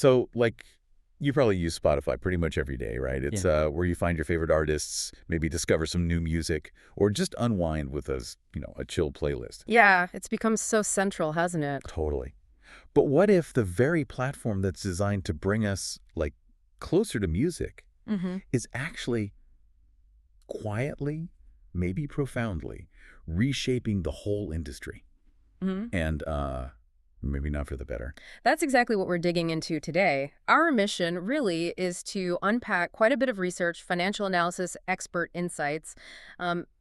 So, like, you probably use Spotify pretty much every day, right? It's Yeah. where you find your favorite artists, maybe discover some new music, or just unwind with a chill playlist. Yeah, it's become so central, hasn't it? Totally. But what if the very platform that's designed to bring us, like, closer to music Mm-hmm. is actually quietly, maybe profoundly, reshaping the whole industry? Mm-hmm. And maybe not for the better. That's exactly what we're digging into today. Our mission really is to unpack quite a bit of research, financial analysis, expert insights,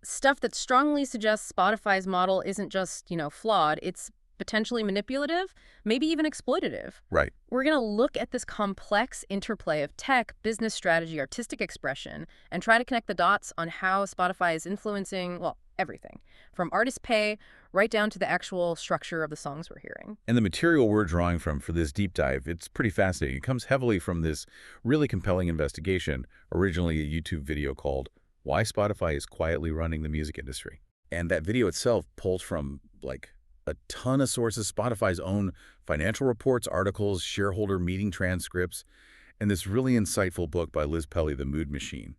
stuff that strongly suggests Spotify's model isn't just, flawed, it's potentially manipulative, maybe even exploitative. Right. We're going to look at this complex interplay of tech, business strategy, artistic expression, and try to connect the dots on how Spotify is influencing, well, everything, from artist pay right down to the actual structure of the songs we're hearing. And the material we're drawing from for this deep dive, it's pretty fascinating. It comes heavily from this really compelling investigation, originally a YouTube video called Why Spotify is Quietly Running the Music Industry. And that video itself pulls from, like, a ton of sources, Spotify's own financial reports, articles, shareholder meeting transcripts, and this really insightful book by Liz Pelly, The Mood Machine.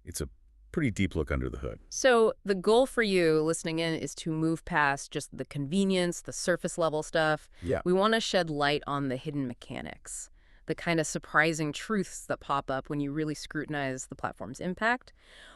It's a pretty deep look under the hood. So the goal for you listening in is to move past just the convenience, the surface level stuff. Yeah. We want to shed light on the hidden mechanics, the kind of surprising truths that pop up when you really scrutinize the platform's impact.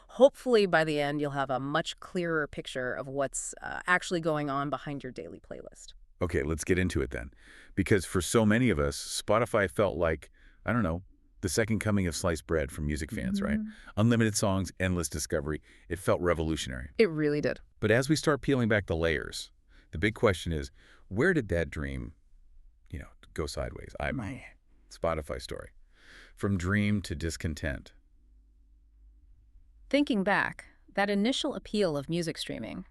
Hopefully by the end, you'll have a much clearer picture of what's actually going on behind your daily playlist. Okay, let's get into it then. Because for so many of us, Spotify felt like, I don't know, the second coming of sliced bread for music fans, right? Unlimited songs, endless discovery. It felt revolutionary. It really did. But as we start peeling back the layers, the big question is, where did that dream, go sideways? My Spotify story. From dream to discontent. Thinking back, that initial appeal of music streaming,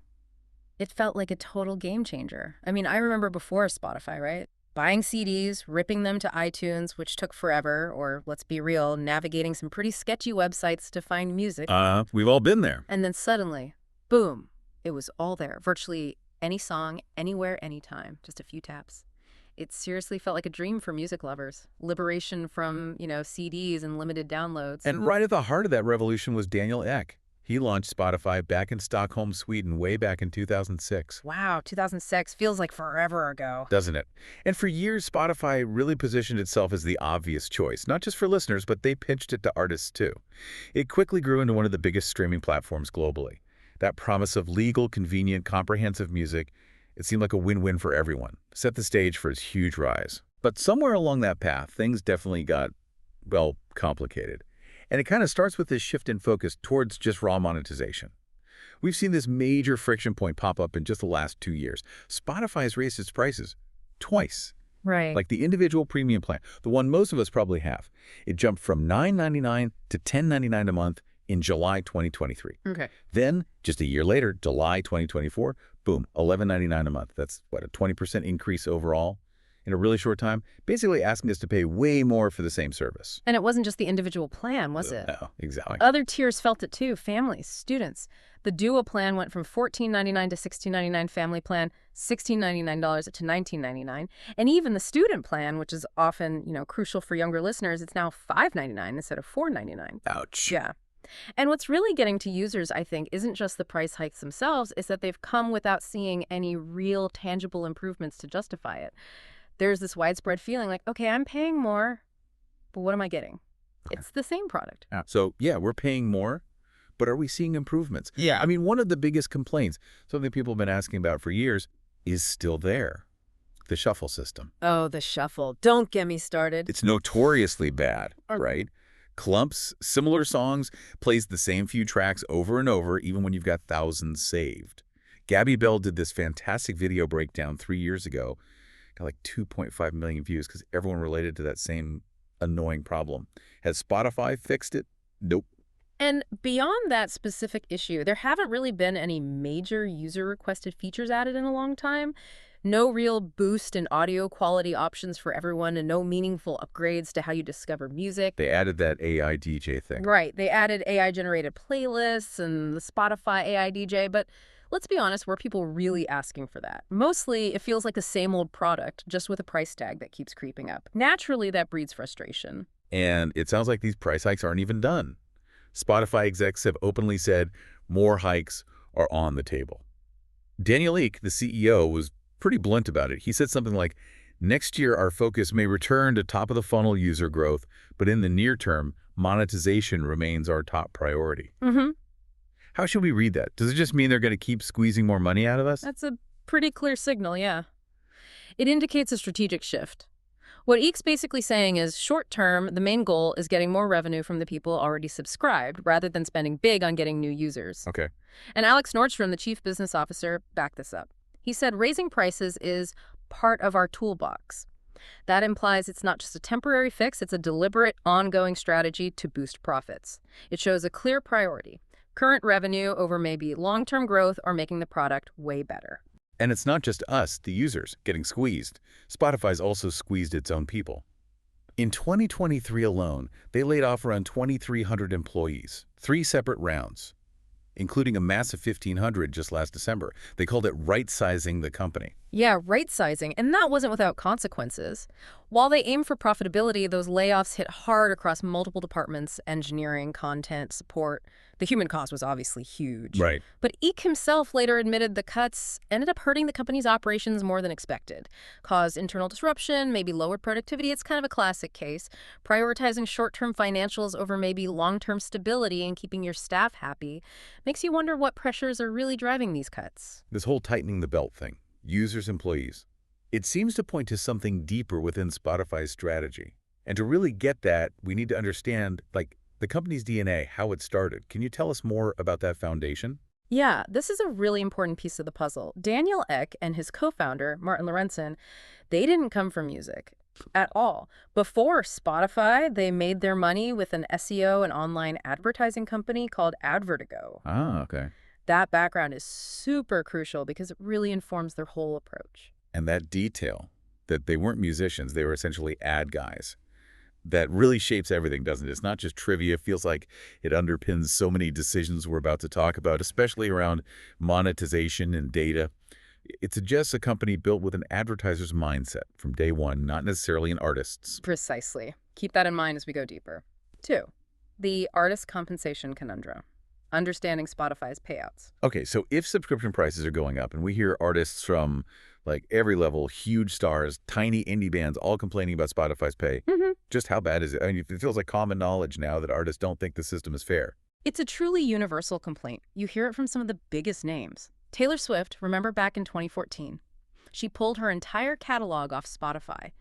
it felt like a total game changer. I mean, I remember before Spotify, right? Buying CDs, ripping them to iTunes, which took forever, or let's be real, navigating some pretty sketchy websites to find music. We've all been there. And then suddenly, boom, it was all there. Virtually any song, anywhere, anytime, just a few taps. It seriously felt like a dream for music lovers. Liberation from, CDs and limited downloads. And right at the heart of that revolution was Daniel Ek. He launched Spotify back in Stockholm, Sweden, way back in 2006. Wow, 2006 feels like forever ago. Doesn't it? And for years, Spotify really positioned itself as the obvious choice, not just for listeners, but they pitched it to artists too. It quickly grew into one of the biggest streaming platforms globally. That promise of legal, convenient, comprehensive music, it seemed like a win-win for everyone, set the stage for its huge rise. But somewhere along that path, things definitely got, well, complicated. And it kind of starts with this shift in focus towards just raw monetization. We've seen this major friction point pop up in just the last 2 years. Spotify has raised its prices twice. Right. Like the individual premium plan, the one most of us probably have. It jumped from $9.99 to $10.99 a month in July 2023. Okay. Then, just a year later, July 2024, boom, $11.99 a month. That's, a 20% increase overall in a really short time, basically asking us to pay way more for the same service. And it wasn't just the individual plan, was it? No, exactly. Other tiers felt it too, families, students. The Duo plan went from $14.99 to $16.99 family plan, $16.99 to $19.99. And even the student plan, which is often, crucial for younger listeners, it's now $5.99 instead of $4.99. Ouch. Yeah. And what's really getting to users, I think, isn't just the price hikes themselves, it's that they've come without seeing any real tangible improvements to justify it. There's this widespread feeling like, okay, I'm paying more, but what am I getting? Okay. It's the same product. So, yeah, we're paying more, but are we seeing improvements? Yeah. I mean, one of the biggest complaints, something people have been asking about for years, is still there. The shuffle system. Oh, the shuffle. Don't get me started. It's notoriously bad, right? Clumps, similar songs, plays the same few tracks over and over, even when you've got thousands saved. Gabby Bell did this fantastic video breakdown 3 years ago. Got like 2.5 million views because everyone related to that same annoying problem. Has Spotify fixed it? Nope. And beyond that specific issue, there haven't really been any major user-requested features added in a long time. No real boost in audio quality options for everyone and no meaningful upgrades to how you discover music. They added that AI DJ thing. Right. They added AI-generated playlists and the Spotify AI DJ, but Let's be honest, were people really asking for that? Mostly, it feels like the same old product, just with a price tag that keeps creeping up. Naturally, that breeds frustration. And it sounds like these price hikes aren't even done. Spotify execs have openly said more hikes are on the table. Daniel Ek, the CEO, was pretty blunt about it. He said something like, next year our focus may return to top-of-the-funnel user growth, but in the near term, monetization remains our top priority. Mm-hmm. How should we read that? Does it just mean they're going to keep squeezing more money out of us? That's a pretty clear signal, yeah. It indicates a strategic shift. What Eek's basically saying is, short term, the main goal is getting more revenue from the people already subscribed, rather than spending big on getting new users. Okay. And Alex Nordstrom, the chief business officer, backed this up. He said raising prices is part of our toolbox. That implies it's not just a temporary fix, it's a deliberate, ongoing strategy to boost profits. It shows a clear priority: current revenue over maybe long-term growth or making the product way better. And it's not just us, the users, getting squeezed. Spotify's also squeezed its own people. In 2023 alone, they laid off around 2,300 employees, 3 separate rounds, including a massive 1,500 just last December. They called it right-sizing the company. Yeah, right-sizing, and that wasn't without consequences. While they aim for profitability, those layoffs hit hard across multiple departments: engineering, content, support. The human cost was obviously huge. Right. But Eek himself later admitted the cuts ended up hurting the company's operations more than expected. Caused internal disruption, maybe lowered productivity. It's kind of a classic case. Prioritizing short-term financials over maybe long-term stability and keeping your staff happy makes you wonder what pressures are really driving these cuts. This whole tightening the belt thing, users, employees, it seems to point to something deeper within Spotify's strategy. And to really get that, we need to understand, the company's DNA, how it started. Can you tell us more about that foundation? Yeah, this is a really important piece of the puzzle. Daniel Ek and his co-founder, Martin Lorentzen, they didn't come from music at all. Before Spotify, they made their money with an SEO and online advertising company called Advertigo. Ah, okay. That background is super crucial because it really informs their whole approach. And that detail, that they weren't musicians, they were essentially ad guys, that really shapes everything, doesn't it? It's not just trivia. It feels like it underpins so many decisions we're about to talk about, especially around monetization and data. It suggests a company built with an advertiser's mindset from day one, not necessarily an artist's. Precisely. Keep that in mind as we go deeper. 2, the artist compensation conundrum. Understanding Spotify's payouts. Okay, so if subscription prices are going up, and we hear artists from every level, huge stars, tiny indie bands, all complaining about Spotify's pay, just how bad is it? I mean, it feels like common knowledge now that artists don't think the system is fair. It's a truly universal complaint. You hear it from some of the biggest names. Taylor Swift, remember back in 2014? She pulled her entire catalog off Spotify,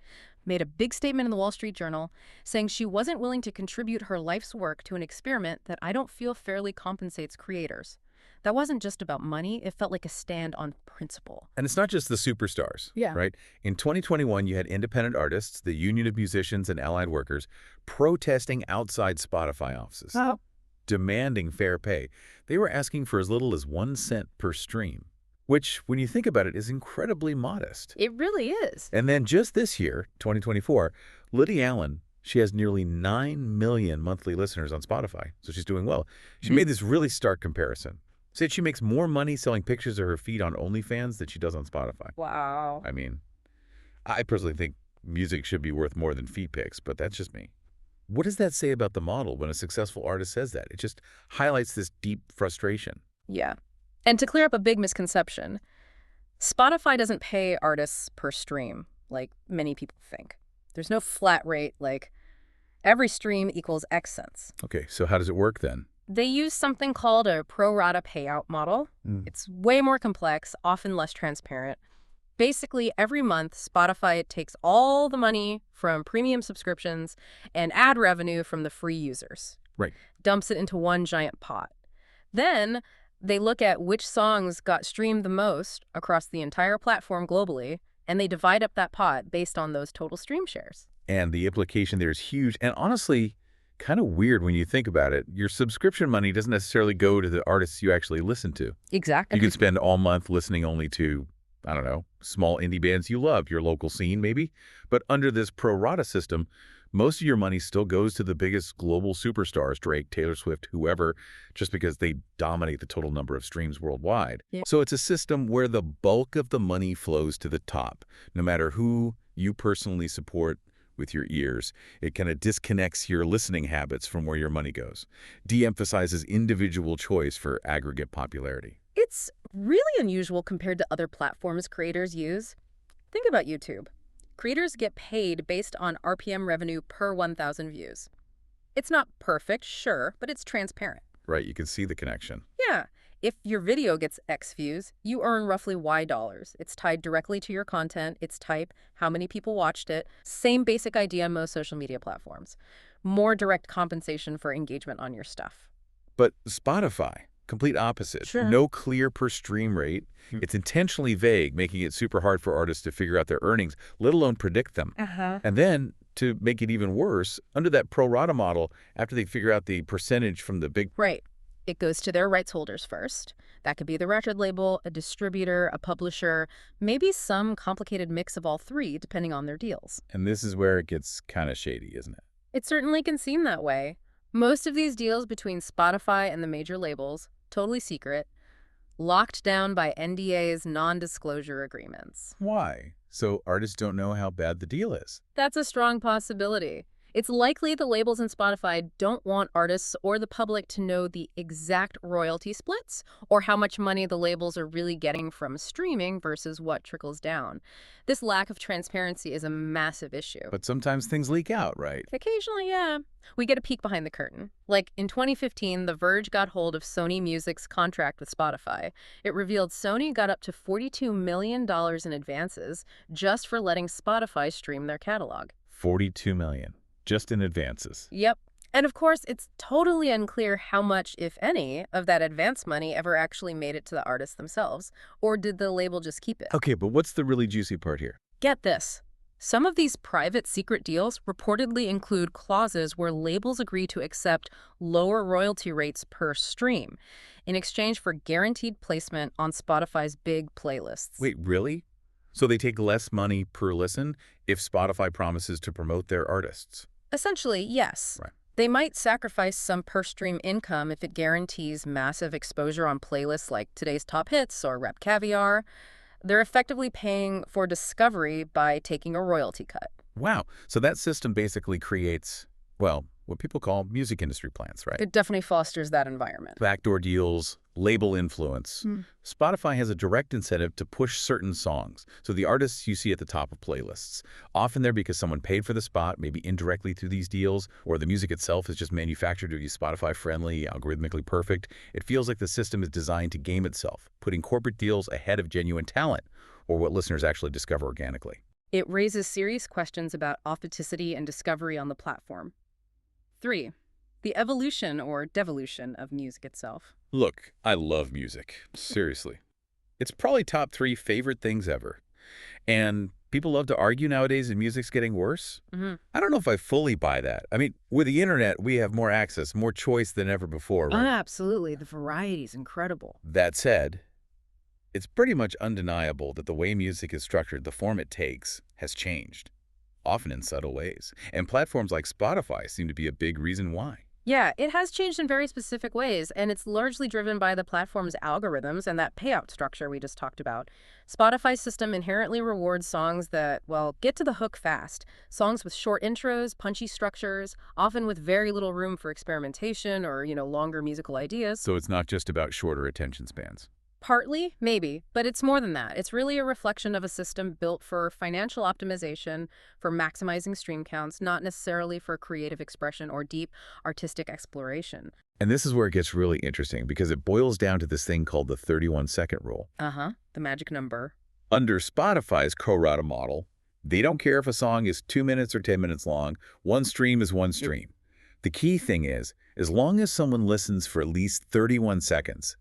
made a big statement in the Wall Street Journal saying she wasn't willing to contribute her life's work to an experiment that I don't feel fairly compensates creators. That wasn't just about money. It felt like a stand on principle. And it's not just the superstars, Yeah. right? In 2021, you had independent artists, the Union of Musicians and Allied Workers, protesting outside Spotify offices, Oh. demanding fair pay. They were asking for as little as 1 cent per stream, which, when you think about it, is incredibly modest. It really is. And then just this year, 2024, Lydia Allen, she has nearly 9 million monthly listeners on Spotify, so she's doing well. She made this really stark comparison. Said she makes more money selling pictures of her feet on OnlyFans than she does on Spotify. Wow. I mean, I personally think music should be worth more than feet pics, but that's just me. What does that say about the model when a successful artist says that? It just highlights this deep frustration. Yeah. And to clear up a big misconception, Spotify doesn't pay artists per stream like many people think. There's no flat rate like every stream equals X cents. Okay, so how does it work then? They use something called a pro rata payout model. It's way more complex, often less transparent. Basically, every month, Spotify takes all the money from premium subscriptions and ad revenue from the free users. Right. Dumps it into one giant pot. Then they look at which songs got streamed the most across the entire platform globally, and they divide up that pot based on those total stream shares. And the implication there is huge and honestly kind of weird when you think about it. Your subscription money doesn't necessarily go to the artists you actually listen to. Exactly. You could spend all month listening only to, I don't know, small indie bands you love, your local scene maybe. But under this pro rata system, Most of your money still goes to the biggest global superstars, Drake, Taylor Swift, whoever, just because they dominate the total number of streams worldwide. Yeah. So it's a system where the bulk of the money flows to the top, no matter who you personally support with your ears. It kind of disconnects your listening habits from where your money goes, de-emphasizes individual choice for aggregate popularity. It's really unusual compared to other platforms creators use. Think about YouTube. Creators get paid based on RPM revenue per 1,000 views. It's not perfect, sure, but it's transparent. Right, you can see the connection. Yeah, if your video gets X views, you earn roughly Y dollars. It's tied directly to your content, its type, how many people watched it. Same basic idea on most social media platforms. More direct compensation for engagement on your stuff. But Spotify, complete opposite. Sure. No clear per stream rate. It's intentionally vague, making it super hard for artists to figure out their earnings, let alone predict them. And then, to make it even worse, under that pro rata model, after they figure out the percentage from the big... Right. It goes to their rights holders first. That could be the record label, a distributor, a publisher, maybe some complicated mix of all three, depending on their deals. And this is where it gets kind of shady, isn't it? It certainly can seem that way. Most of these deals between Spotify and the major labels, totally secret, locked down by NDAs, non-disclosure agreements. Why? So artists don't know how bad the deal is. That's a strong possibility. It's likely the labels and Spotify don't want artists or the public to know the exact royalty splits or how much money the labels are really getting from streaming versus what trickles down. This lack of transparency is a massive issue. But sometimes things leak out, right? Occasionally, yeah. We get a peek behind the curtain. Like in 2015, The Verge got hold of Sony Music's contract with Spotify. It revealed Sony got up to $42 million in advances just for letting Spotify stream their catalog. $42 million. Just in advances. Yep. And of course, it's totally unclear how much, if any, of that advance money ever actually made it to the artists themselves. Or did the label just keep it? Okay, but what's the really juicy part here? Get this. Some of these private secret deals reportedly include clauses where labels agree to accept lower royalty rates per stream in exchange for guaranteed placement on Spotify's big playlists. Wait, really? So they take less money per listen if Spotify promises to promote their artists? Essentially, yes. Right. They might sacrifice some per-stream income if it guarantees massive exposure on playlists like Today's Top Hits or Rap Caviar. They're effectively paying for discovery by taking a royalty cut. Wow. So that system basically creates, well, what people call music industry plants, right? It definitely fosters that environment. Backdoor deals, label influence. Spotify has a direct incentive to push certain songs, so the artists you see at the top of playlists. Often they're because someone paid for the spot, maybe indirectly through these deals, or the music itself is just manufactured to be Spotify-friendly, algorithmically perfect. It feels like the system is designed to game itself, putting corporate deals ahead of genuine talent, or what listeners actually discover organically. It raises serious questions about authenticity and discovery on the platform. 3. The evolution or devolution of music itself. Look, I love music. Seriously. It's probably top 3 favorite things ever. And people love to argue nowadays that music's getting worse. I don't know if I fully buy that. I mean, with the internet, we have more access, more choice than ever before, right? Absolutely. The variety is incredible. That said, it's pretty much undeniable that the way music is structured, the form it takes, has changed, often in subtle ways. And platforms like Spotify seem to be a big reason why. Yeah, it has changed in very specific ways, and it's largely driven by the platform's algorithms and that payout structure we just talked about. Spotify's system inherently rewards songs that, well, get to the hook fast. Songs with short intros, punchy structures, often with very little room for experimentation or, longer musical ideas. So it's not just about shorter attention spans. Partly, maybe, but it's more than that. It's really a reflection of a system built for financial optimization, for maximizing stream counts, not necessarily for creative expression or deep artistic exploration. And this is where it gets really interesting because it boils down to this thing called the 31-second rule. The magic number. Under Spotify's pro rata model, they don't care if a song is 2 minutes or 10 minutes long. One stream is one stream. The key thing is, as long as someone listens for at least 31 seconds,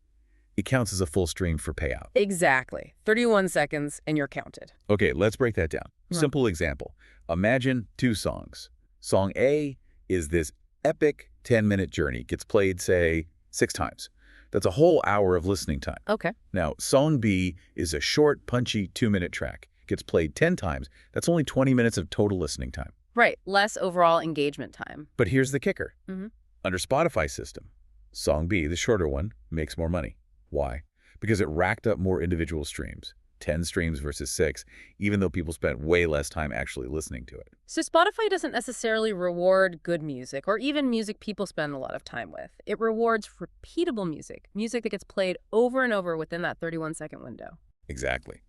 it counts as a full stream for payout. Exactly. 31 seconds and you're counted. Okay, let's break that down. Right. Simple example. Imagine 2 songs. Song A is this epic 10-minute journey. Gets played, say, 6 times. That's a whole hour of listening time. Okay. Now, song B is a short, punchy 2-minute track. Gets played 10 times. That's only 20 minutes of total listening time. Right, less overall engagement time. But here's the kicker. Hmm. Under Spotify's system, Song B, the shorter one, makes more money. Why? Because it racked up more individual streams, 10 streams versus 6, even though people spent way less time actually listening to it. So Spotify doesn't necessarily reward good music or even music people spend a lot of time with. It rewards repeatable music, music that gets played over and over within that 31-second window. Exactly.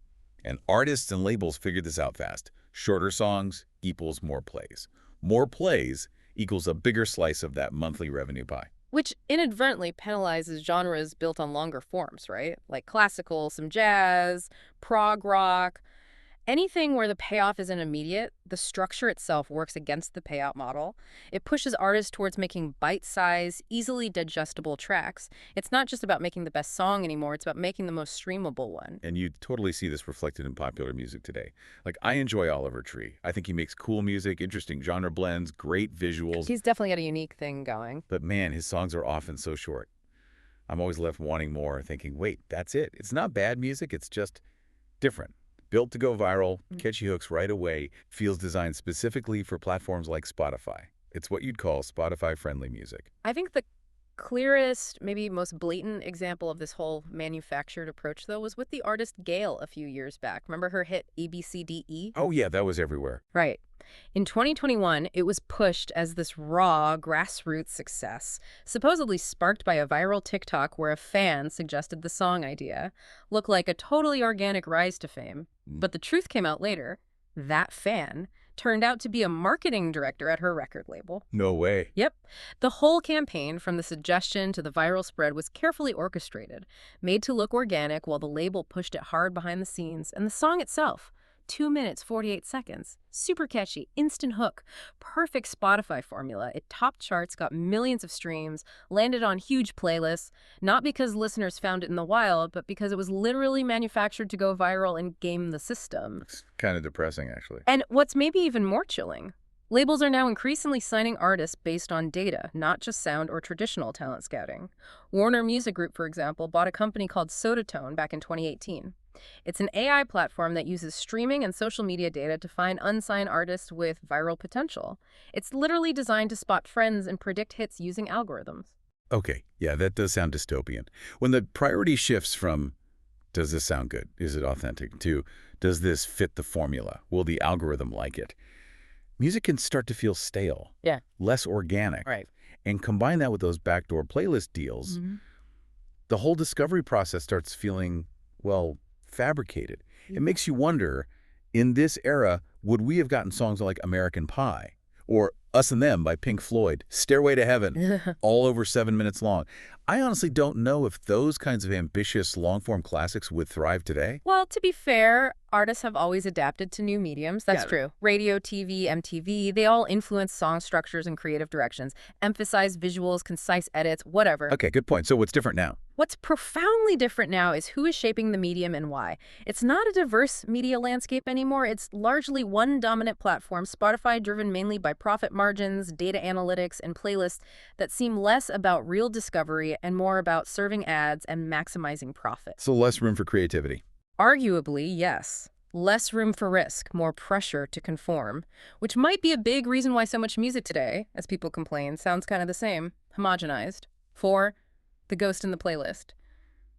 And artists and labels figured this out fast. Shorter songs equals more plays. More plays equals a bigger slice of that monthly revenue pie. Which inadvertently penalizes genres built on longer forms, right? Like classical, some jazz, prog rock. Anything where the payoff isn't immediate, the structure itself works against the payout model. It pushes artists towards making bite-sized, easily digestible tracks. It's not just about making the best song anymore, it's about making the most streamable one. And you totally see this reflected in popular music today. Like, I enjoy Oliver Tree. I think he makes cool music, interesting genre blends, great visuals. He's definitely got a unique thing going. But man, his songs are often so short. I'm always left wanting more, thinking, wait, that's it. It's not bad music, it's just different. Built to go viral, catchy hooks right away, feels designed specifically for platforms like Spotify. It's what you'd call Spotify-friendly music. I think the clearest, maybe most blatant example of this whole manufactured approach, though, was with the artist Gayle a few years back. Remember her hit ABCDE? Oh yeah, that was everywhere. Right. In 2021, it was pushed as this raw, grassroots success, supposedly sparked by a viral TikTok where a fan suggested the song idea. Looked like a totally organic rise to fame. But the truth came out later. That fan turned out to be a marketing director at her record label. No way. Yep. The whole campaign, from the suggestion to the viral spread, was carefully orchestrated, made to look organic while the label pushed it hard behind the scenes. And the song itself, 2 minutes, 48 seconds. Super catchy, instant hook, perfect Spotify formula. It topped charts, got millions of streams, landed on huge playlists, not because listeners found it in the wild, but because it was literally manufactured to go viral and game the system. It's kind of depressing, actually. And what's maybe even more chilling, labels are now increasingly signing artists based on data, not just sound or traditional talent scouting. Warner Music Group, for example, bought a company called Sodatone back in 2018. It's an AI platform that uses streaming and social media data to find unsigned artists with viral potential. It's literally designed to spot trends and predict hits using algorithms. Okay, yeah, that does sound dystopian. When the priority shifts from, does this sound good? Is it authentic? To, does this fit the formula? Will the algorithm like it? Music can start to feel stale, Yeah. less organic. Right. And combine that with those backdoor playlist deals, the whole discovery process starts feeling, well, fabricated. It makes you wonder, in this era, would we have gotten songs like American Pie or Us and Them by Pink Floyd, Stairway to Heaven, all over 7 minutes long? I honestly don't know if those kinds of ambitious long-form classics would thrive today. Well, to be fair, artists have always adapted to new mediums. That's Yeah. true. Radio, TV, MTV, they all influence song structures and creative directions, emphasize visuals, concise edits, whatever. Okay, good point. So what's different now? What's profoundly different now is who is shaping the medium and why. It's not a diverse media landscape anymore. It's largely one dominant platform, Spotify, driven mainly by profit margins, data analytics, and playlists that seem less about real discovery and more about serving ads and maximizing profit. So less room for creativity. Arguably, yes. Less room for risk, more pressure to conform, which might be a big reason why so much music today, as people complain, sounds kind of the same, homogenized. 4. The ghost in the playlist.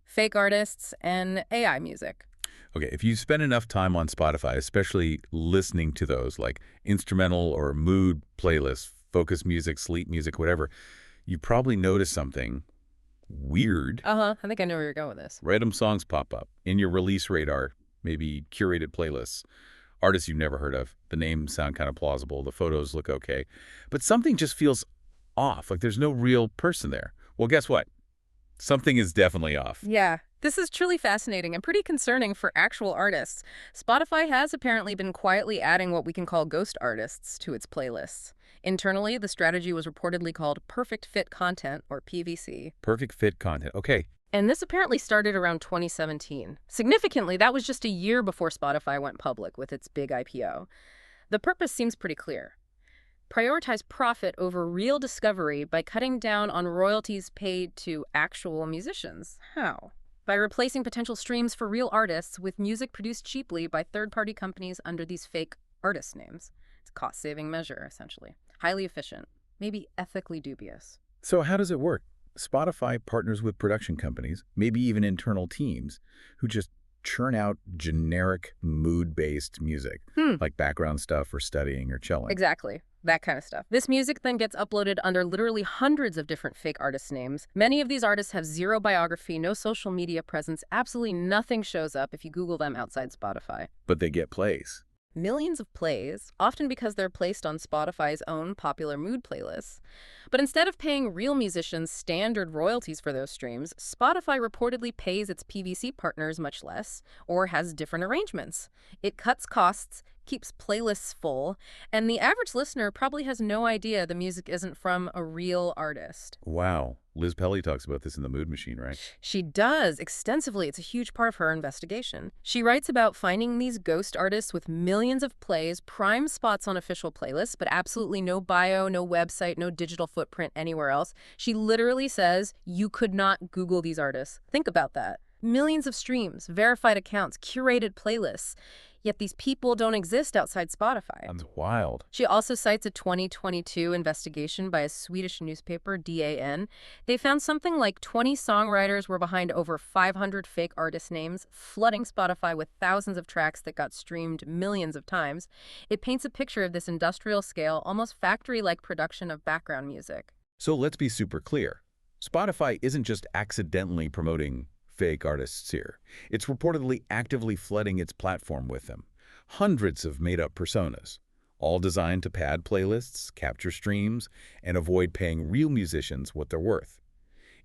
Fake artists and AI music. Okay, if you spend enough time on Spotify, especially listening to those like instrumental or mood playlists, focus music, sleep music, whatever, you probably notice something weird. I think I know where you're going with this. Random songs pop up in your release radar, maybe curated playlists, artists you've never heard of. The names sound kind of plausible, the photos look okay, but something just feels off, like there's no real person there. Well, guess what? Something is definitely off. Yeah, this is truly fascinating and pretty concerning for actual artists. Spotify has apparently been quietly adding what we can call ghost artists to its playlists. Internally, the strategy was reportedly called Perfect Fit Content, or PVC. Perfect fit content. Okay, And this apparently started around 2017. Significantly, that was just a year before Spotify went public with its big IPO. The purpose seems pretty clear. Prioritize profit over real discovery by cutting down on royalties paid to actual musicians. How? By replacing potential streams for real artists with music produced cheaply by third-party companies under these fake artist names. It's cost-saving measure, essentially. Highly efficient, maybe ethically dubious. So how does it work? Spotify partners with production companies, maybe even internal teams, who just churn out generic mood-based music, Hmm. like background stuff for studying or chilling. Exactly. That kind of stuff. This music then gets uploaded under literally hundreds of different fake artists' names. Many of these artists have zero biography, no social media presence, absolutely nothing shows up if you Google them outside Spotify. But they get plays. Millions of plays, often because they're placed on Spotify's own popular mood playlists. But instead of paying real musicians standard royalties for those streams, Spotify reportedly pays its PVC partners much less, or has different arrangements. It cuts costs, keeps playlists full, and the average listener probably has no idea the music isn't from a real artist. Wow. Liz Pelly talks about this in The Mood Machine, right? She does, extensively. It's a huge part of her investigation. She writes about finding these ghost artists with millions of plays, prime spots on official playlists, but absolutely no bio, no website, no digital footprint anywhere else. She literally says you could not Google these artists. Think about that. Millions of streams, verified accounts, curated playlists. Yet these people don't exist outside Spotify. That's wild. She also cites a 2022 investigation by a Swedish newspaper, DAN. They found something like 20 songwriters were behind over 500 fake artist names, flooding Spotify with thousands of tracks that got streamed millions of times. It paints a picture of this industrial scale, almost factory-like production of background music. So let's be super clear. Spotify isn't just accidentally promoting fake artists here. It's reportedly actively flooding its platform with them. Hundreds of made-up personas, all designed to pad playlists, capture streams, and avoid paying real musicians what they're worth.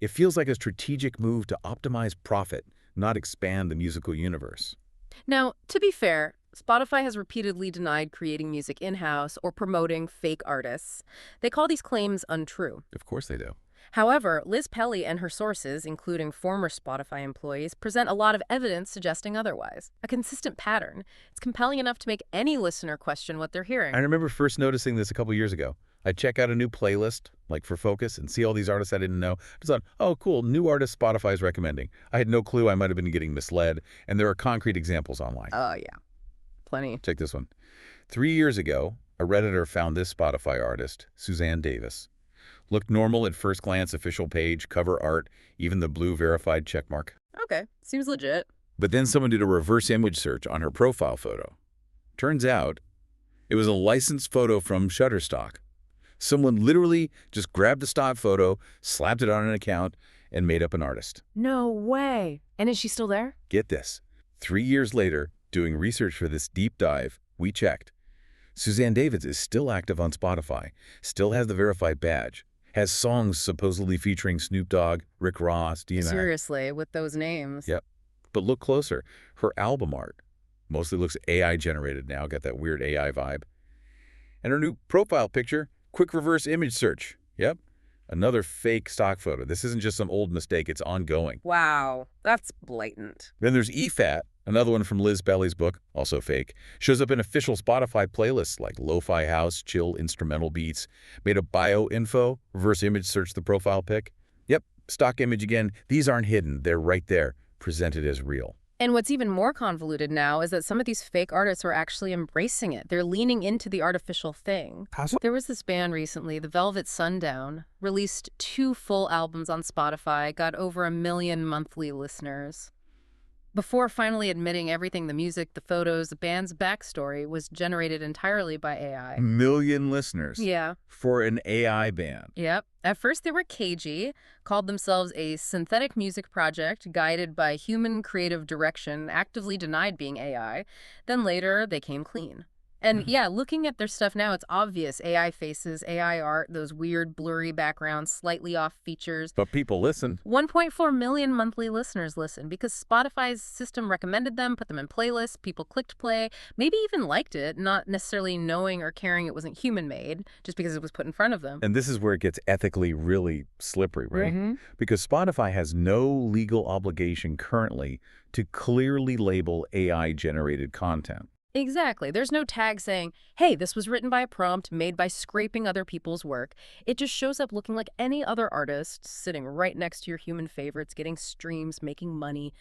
It feels like a strategic move to optimize profit, not expand the musical universe. Now, to be fair, Spotify has repeatedly denied creating music in-house or promoting fake artists. They call these claims untrue. Of course they do. However, Liz Pelly and her sources, including former Spotify employees, present a lot of evidence suggesting otherwise. A consistent pattern. It's compelling enough to make any listener question what they're hearing. I remember first noticing this a couple years ago. I'd check out a new playlist, like for Focus, and see all these artists I didn't know. I just thought, oh, cool, new artist Spotify's recommending. I had no clue I might have been getting misled, and there are concrete examples online. Oh, yeah. Plenty. Check this one. 3 years ago, a Redditor found this Spotify artist, Suzanne Davis. Looked normal at first glance, official page, cover art, even the blue verified checkmark. Okay, seems legit. But then someone did a reverse image search on her profile photo. Turns out, it was a licensed photo from Shutterstock. Someone literally just grabbed the stock photo, slapped it on an account, and made up an artist. No way. And is she still there? Get this. 3 years later, doing research for this deep dive, we checked. Suzanne Davis is still active on Spotify, still has the verified badge, has songs supposedly featuring Snoop Dogg, Rick Ross, DMX. Seriously, with those names. Yep. But look closer. Her album art mostly looks AI-generated now, got that weird AI vibe. And her new profile picture, quick reverse image search. Yep. Another fake stock photo. This isn't just some old mistake, it's ongoing. Wow, that's blatant. Then there's EFAT, another one from Liz Pelly's book, also fake. Shows up in official Spotify playlists like Lo-Fi House, Chill Instrumental Beats. Made a bio info, reverse image search the profile pic. Yep, stock image again. These aren't hidden, they're right there, presented as real. And what's even more convoluted now is that some of these fake artists are actually embracing it. They're leaning into the artificial thing. There was this band recently, the Velvet Sundown, released 2 full albums on Spotify, got over 1 million monthly listeners. Before finally admitting everything, the music, the photos, the band's backstory was generated entirely by AI. Million listeners. Yeah. For an AI band. Yep. At first they were cagey, called themselves a synthetic music project guided by human creative direction, actively denied being AI. Then later they came clean. And yeah, looking at their stuff now, it's obvious. AI faces, AI art, those weird blurry backgrounds, slightly off features. But people listen. 1.4 million monthly listeners listen because Spotify's system recommended them, put them in playlists, people clicked play, maybe even liked it, not necessarily knowing or caring it wasn't human-made, just because it was put in front of them. And this is where it gets ethically really slippery, right? Mm-hmm. Because Spotify has no legal obligation currently to clearly label AI-generated content. Exactly. There's no tag saying, hey, this was written by a prompt made by scraping other people's work. It just shows up looking like any other artist, sitting right next to your human favorites, getting streams, making money,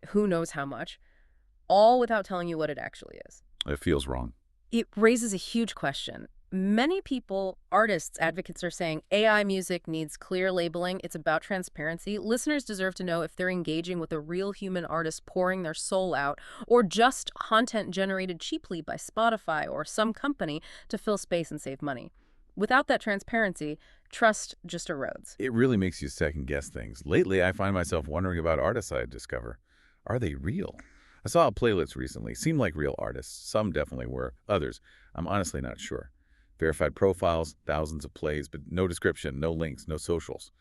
who knows how much, all without telling you what it actually is. It feels wrong. It raises a huge question. Many people, artists, advocates are saying AI music needs clear labeling. It's about transparency. Listeners deserve to know if they're engaging with a real human artist pouring their soul out or just content generated cheaply by Spotify or some company to fill space and save money. Without that transparency, trust just erodes. It really makes you second guess things. Lately, I find myself wondering about artists I discover. Are they real? I saw a playlist recently. Seemed like real artists. Some definitely were. Others, I'm honestly not sure. Verified profiles, thousands of plays, but no description, no links, no socials.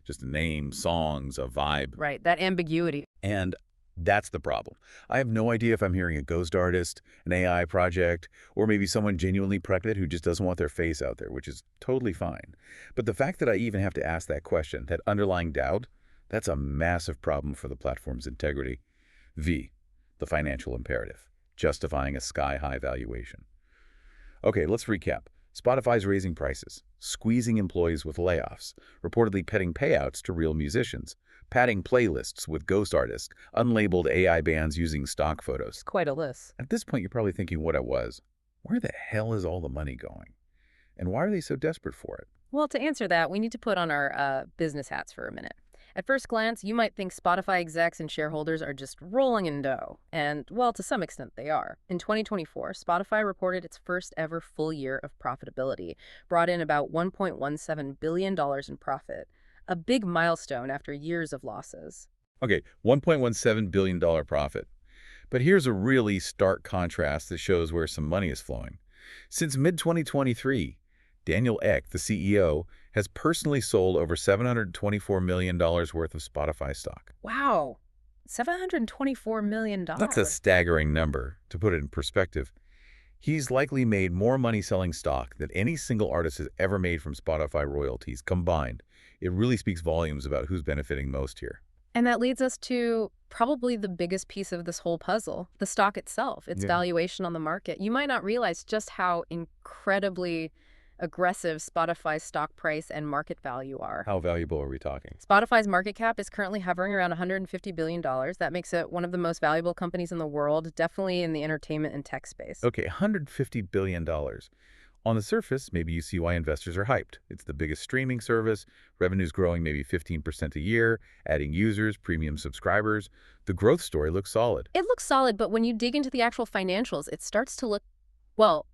Just a name, songs, a vibe. Right, that ambiguity. And that's the problem. I have no idea if I'm hearing a ghost artist, an AI project, or maybe someone genuinely pregnant who just doesn't want their face out there, which is totally fine. But the fact that I even have to ask that question, that underlying doubt, that's a massive problem for the platform's integrity. V, the financial imperative, justifying a sky-high valuation. Okay, let's recap. Spotify's raising prices, squeezing employees with layoffs, reportedly petting payouts to real musicians, padding playlists with ghost artists, unlabeled AI bands using stock photos. It's quite a list. At this point, you're probably thinking what it was. Where the hell is all the money going? And why are they so desperate for it? Well, to answer that, we need to put on our business hats for a minute. At first glance, you might think Spotify execs and shareholders are just rolling in dough. And, well, to some extent they are. In 2024, Spotify reported its first ever full year of profitability, brought in about $1.17 billion in profit. A big milestone after years of losses. Okay, $1.17 billion profit. But here's a really stark contrast that shows where some money is flowing. Since mid-2023, Daniel Ek, the CEO, has personally sold over $724 million worth of Spotify stock. Wow, $724 million. That's a staggering number. To put it in perspective, he's likely made more money selling stock than any single artist has ever made from Spotify royalties combined. It really speaks volumes about who's benefiting most here. And that leads us to probably the biggest piece of this whole puzzle, the stock itself, its valuation on the market. You might not realize just how incredibly aggressive Spotify's stock price and market value are. How valuable are we talking? Spotify's market cap is currently hovering around $150 billion. That makes it one of the most valuable companies in the world, definitely in the entertainment and tech space. Okay, $150 billion. On the surface, maybe you see why investors are hyped. It's the biggest streaming service, revenue's growing maybe 15% a year, adding users, premium subscribers. The growth story looks solid. It looks solid, but when you dig into the actual financials, it starts to look, well,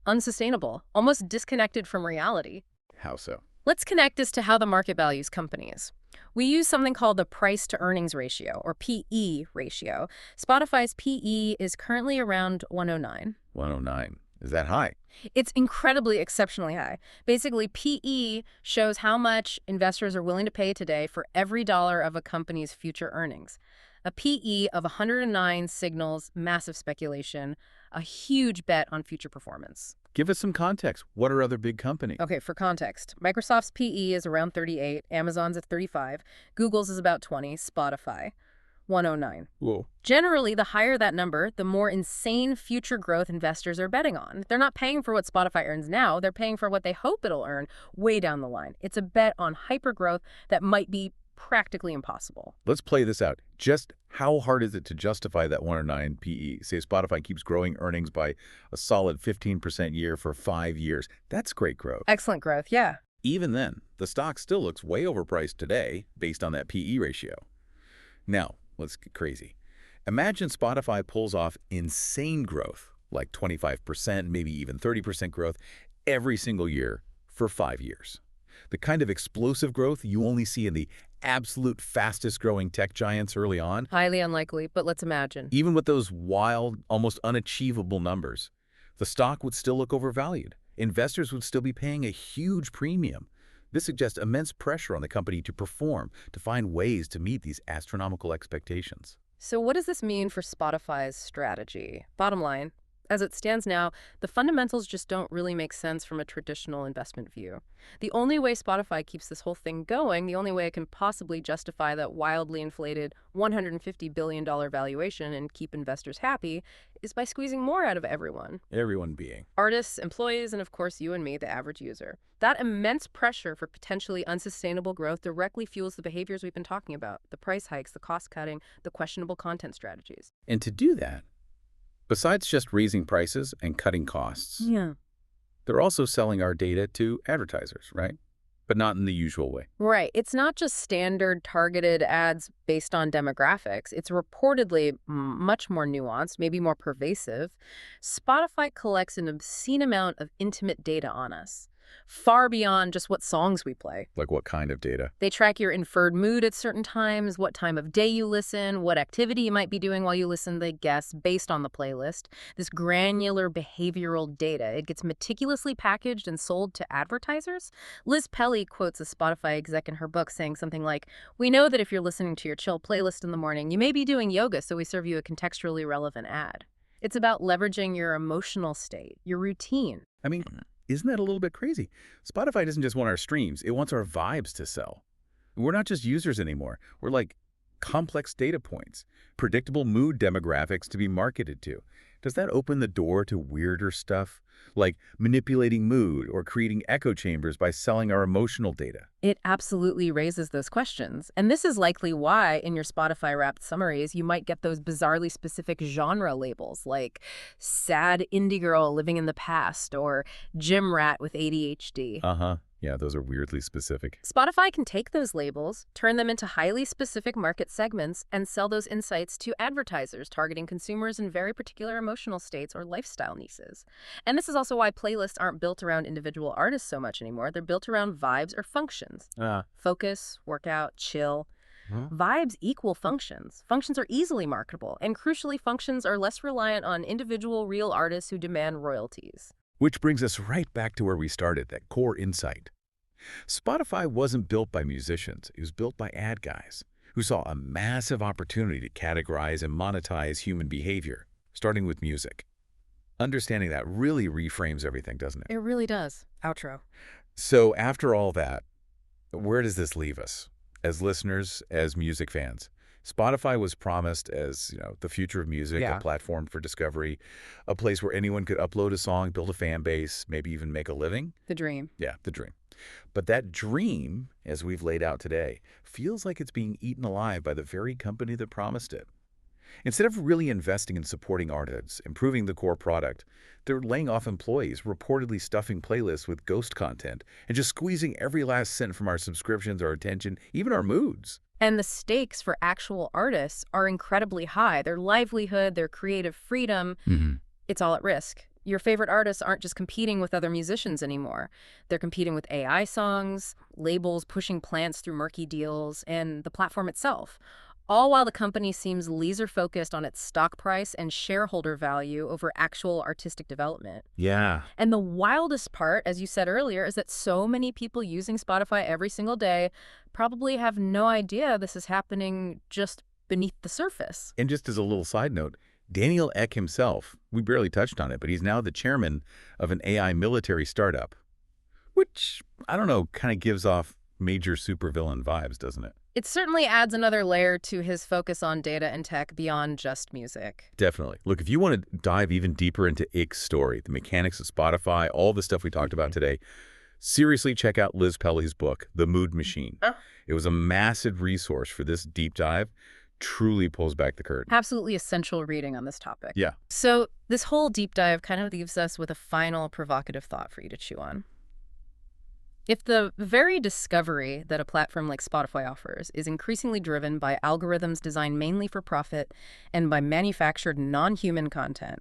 unsustainable, almost disconnected from reality. How so? Let's connect this to how the market values companies. We use something called the price-to-earnings ratio, or PE ratio. Spotify's PE is currently around 109. 109. Is that high? It's incredibly exceptionally high. Basically, PE shows how much investors are willing to pay today for every dollar of a company's future earnings. A PE of 109 signals massive speculation, a huge bet on future performance. Give us some context. What are other big companies? Okay, for context, Microsoft's PE is around 38, Amazon's at 35, Google's is about 20, Spotify, 109. Whoa. Generally, the higher that number, the more insane future growth investors are betting on. They're not paying for what Spotify earns now, they're paying for what they hope it'll earn way down the line. It's a bet on hypergrowth that might be practically impossible. Let's play this out. Just how hard is it to justify that 109 PE? Say Spotify keeps growing earnings by a solid 15% year for 5 years. That's great growth. Excellent growth, yeah. Even then, the stock still looks way overpriced today based on that PE ratio. Now, let's get crazy. Imagine Spotify pulls off insane growth, like 25%, maybe even 30% growth every single year for 5 years. The kind of explosive growth you only see in the absolute fastest growing tech giants early on. Highly unlikely, but let's imagine. Even with those wild, almost unachievable numbers, the stock would still look overvalued. Investors would still be paying a huge premium. This suggests immense pressure on the company to perform, to find ways to meet these astronomical expectations. So what does this mean for Spotify's strategy? Bottom line, as it stands now, the fundamentals just don't really make sense from a traditional investment view. The only way Spotify keeps this whole thing going, the only way it can possibly justify that wildly inflated $150 billion valuation and keep investors happy, is by squeezing more out of everyone. Everyone being Artists, employees, and of course you and me, the average user. That immense pressure for potentially unsustainable growth directly fuels the behaviors we've been talking about, the price hikes, the cost cutting, the questionable content strategies. And to do that, Besides just raising prices and cutting costs, Yeah. they're also selling our data to advertisers, right? But not in the usual way. Right. It's not just standard targeted ads based on demographics. It's reportedly much more nuanced, maybe more pervasive. Spotify collects an obscene amount of intimate data on us, far beyond just what songs we play. Like what kind of data? They track your inferred mood at certain times, what time of day you listen, what activity you might be doing while you listen, they guess, based on the playlist. This granular behavioral data, it gets meticulously packaged and sold to advertisers. Liz Pelly quotes a Spotify exec in her book saying something like, "We know that if you're listening to your chill playlist in the morning, you may be doing yoga, so we serve you a contextually relevant ad." It's about leveraging your emotional state, your routine. I mean, isn't that a little bit crazy? Spotify doesn't just want our streams, it wants our vibes to sell. We're not just users anymore. We're like complex data points, predictable mood demographics to be marketed to. Does that open the door to weirder stuff, like manipulating mood or creating echo chambers by selling our emotional data? It absolutely raises those questions. And this is likely why, in your Spotify Wrapped summaries, you might get those bizarrely specific genre labels like sad indie girl living in the past or gym rat with ADHD. Uh-huh. Yeah, those are weirdly specific. Spotify can take those labels, turn them into highly specific market segments, and sell those insights to advertisers targeting consumers in very particular emotional states or lifestyle niches. And this is also why playlists aren't built around individual artists so much anymore. They're built around vibes or functions. Focus, workout, chill. Vibes equal functions. Functions are easily marketable, and crucially, functions are less reliant on individual real artists who demand royalties. Which brings us right back to where we started, that core insight. Spotify wasn't built by musicians. It was built by ad guys who saw a massive opportunity to categorize and monetize human behavior, starting with music. Understanding that really reframes everything, doesn't it? It really does. Outro. So after all that, where does this leave us? As listeners, as music fans? Spotify was promised as, the future of music, a platform for discovery, a place where anyone could upload a song, build a fan base, maybe even make a living. The dream. Yeah, the dream. But that dream, as we've laid out today, feels like it's being eaten alive by the very company that promised it. Instead of really investing in supporting artists, improving the core product, they're laying off employees, reportedly stuffing playlists with ghost content, and just squeezing every last cent from our subscriptions, our attention, even our moods. And the stakes for actual artists are incredibly high. Their livelihood, their creative freedom, it's all at risk. Your favorite artists aren't just competing with other musicians anymore. They're competing with AI songs, labels pushing plants through murky deals, and the platform itself. All while the company seems laser-focused on its stock price and shareholder value over actual artistic development. Yeah. And the wildest part, as you said earlier, is that so many people using Spotify every single day probably have no idea this is happening just beneath the surface. And just as a little side note, Daniel Ek himself, we barely touched on it, but he's now the chairman of an AI military startup, which, I don't know, kind of gives off major supervillain vibes, doesn't it? It certainly adds another layer to his focus on data and tech beyond just music. Definitely. Look, if you want to dive even deeper into Ik's story, the mechanics of Spotify, all the stuff we talked about today, seriously check out Liz Pelly's book, The Mood Machine. It was a massive resource for this deep dive. Truly pulls back the curtain. Absolutely essential reading on this topic. Yeah. So this whole deep dive kind of leaves us with a final provocative thought for you to chew on. If the very discovery that a platform like Spotify offers is increasingly driven by algorithms designed mainly for profit and by manufactured non-human content,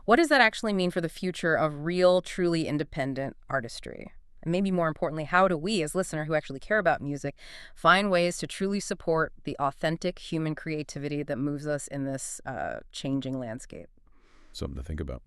what does that actually mean for the future of real, truly independent artistry? And maybe more importantly, how do we, as listeners who actually care about music, find ways to truly support the authentic human creativity that moves us in this changing landscape? Something to think about.